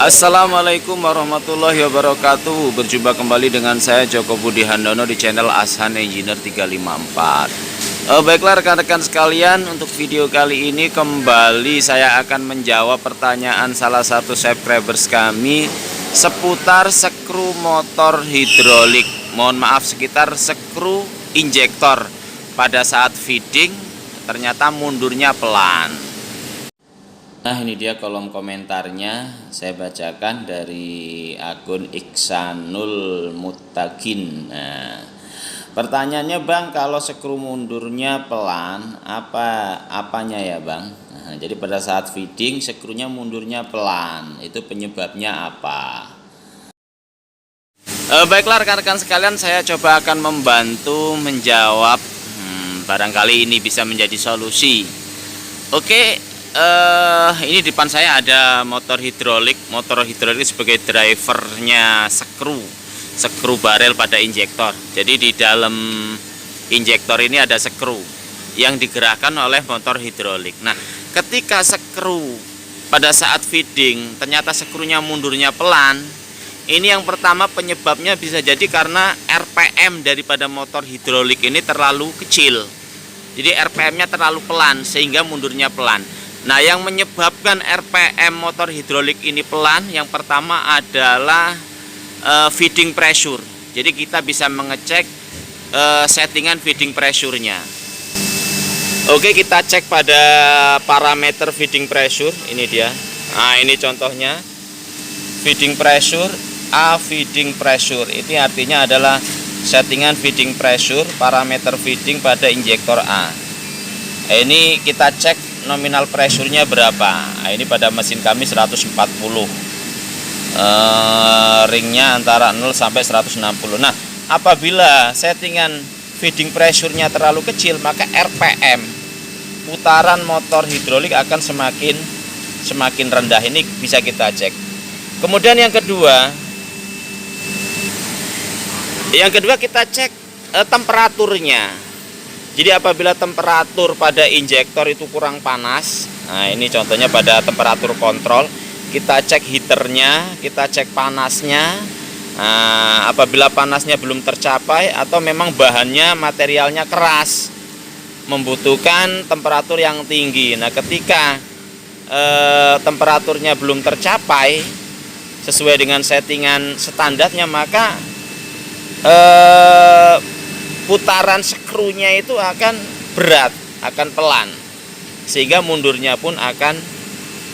Assalamualaikum warahmatullahi wabarakatuh. Berjumpa kembali dengan saya Joko Budi Handono di channel Ashan Engineer 354. Baiklah rekan-rekan sekalian, untuk video kali ini kembali saya akan menjawab pertanyaan salah satu subscribers kami seputar skru motor hidrolik. Mohon maaf, sekitar skru injektor pada saat feeding ternyata mundurnya pelan. Nah, ini dia kolom komentarnya, saya bacakan dari akun Iksanul Muttaqin. Nah, pertanyaannya, Bang, kalau skru mundurnya pelan, apanya ya, Bang? Nah, jadi pada saat feeding skrunya mundurnya pelan, itu penyebabnya apa? Baiklah rekan-rekan sekalian, saya coba akan membantu menjawab. Barangkali ini bisa menjadi solusi. Oke. Ini di depan saya ada motor hidrolik. Motor hidrolik sebagai drivernya skru barel pada injektor. Jadi di dalam injektor ini ada skru yang digerakkan oleh motor hidrolik. Nah, ketika skru pada saat feeding ternyata skrunya mundurnya pelan, ini yang pertama penyebabnya bisa jadi karena RPM daripada motor hidrolik ini terlalu kecil. Jadi RPM-nya terlalu pelan sehingga mundurnya pelan. Nah, yang menyebabkan RPM motor hidrolik ini pelan, yang pertama adalah feeding pressure. Jadi kita bisa mengecek settingan feeding pressure-nya. Oke, kita cek pada parameter feeding pressure. Ini dia. Nah, ini contohnya feeding pressure, A feeding pressure. Ini artinya adalah settingan feeding pressure, parameter feeding pada injektor A. Ini kita cek nominal pressure-nya berapa. Nah, ini pada mesin kami 140. Ringnya antara 0 sampai 160. Nah, apabila settingan feeding pressure-nya terlalu kecil, maka RPM putaran motor hidrolik akan semakin rendah. Ini bisa kita cek. Kemudian yang kedua kita cek temperaturnya. Jadi apabila temperatur pada injektor itu kurang panas, nah ini contohnya pada temperatur kontrol, kita cek heaternya, kita cek panasnya. Nah, apabila panasnya belum tercapai atau memang bahannya materialnya keras, membutuhkan temperatur yang tinggi. Nah, ketika temperaturnya belum tercapai sesuai dengan settingan standarnya, maka putaran skrunya itu akan berat, akan pelan, sehingga mundurnya pun akan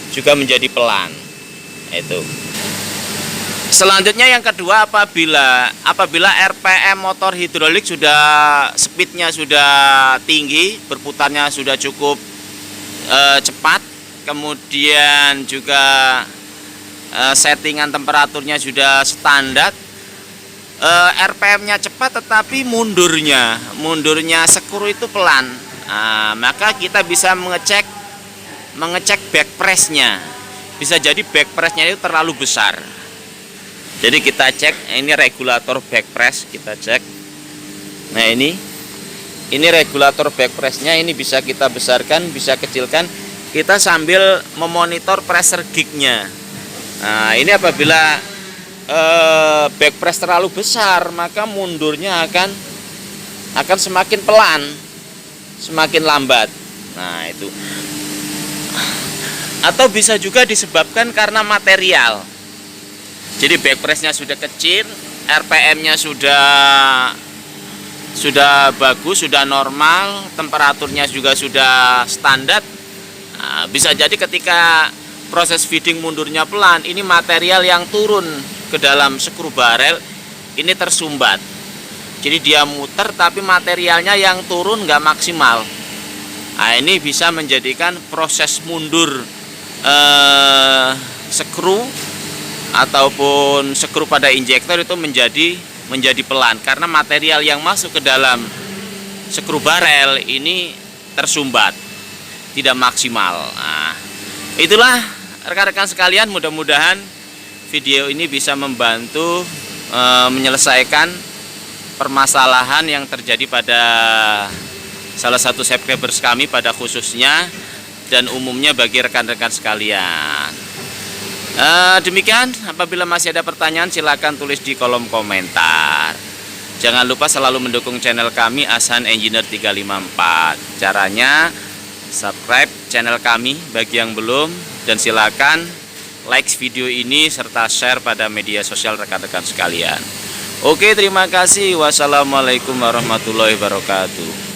juga menjadi pelan. Itu. Selanjutnya yang kedua, apabila RPM motor hidrolik sudah speednya sudah tinggi, berputarnya sudah cukup cepat, kemudian juga settingan temperaturnya sudah standar, RPM-nya cepat tetapi mundurnya skru itu pelan. Nah, maka kita bisa mengecek back press-nya. Bisa jadi back press-nya itu terlalu besar. Jadi kita cek, ini regulator back press, kita cek. Nah, ini regulator back press-nya, ini bisa kita besarkan, bisa kecilkan. Kita sambil memonitor pressure gauge-nya. Nah, ini apabila back press terlalu besar, maka mundurnya akan semakin pelan, semakin lambat. Nah, itu. Atau bisa juga disebabkan karena material. Jadi back pressnya sudah kecil, RPM-nya sudah bagus, sudah normal, temperaturnya juga sudah standar. Nah, bisa jadi ketika proses feeding mundurnya pelan, ini material yang turun ke dalam skru barel ini tersumbat. Jadi dia muter tapi materialnya yang turun nggak maksimal. Nah, ini bisa menjadikan proses mundur skru ataupun skru pada injektor itu menjadi pelan karena material yang masuk ke dalam skru barel ini tersumbat, tidak maksimal. Nah, itulah rekan-rekan sekalian, mudah-mudahan video ini bisa membantu menyelesaikan permasalahan yang terjadi pada salah satu subscribers kami pada khususnya dan umumnya bagi rekan-rekan sekalian. Demikian, apabila masih ada pertanyaan silakan tulis di kolom komentar. Jangan lupa selalu mendukung channel kami Ahsan Engineer 354. Caranya subscribe channel kami bagi yang belum, dan silakan like video ini serta share pada media sosial rekan-rekan sekalian. Oke, terima kasih. Wassalamualaikum warahmatullahi wabarakatuh.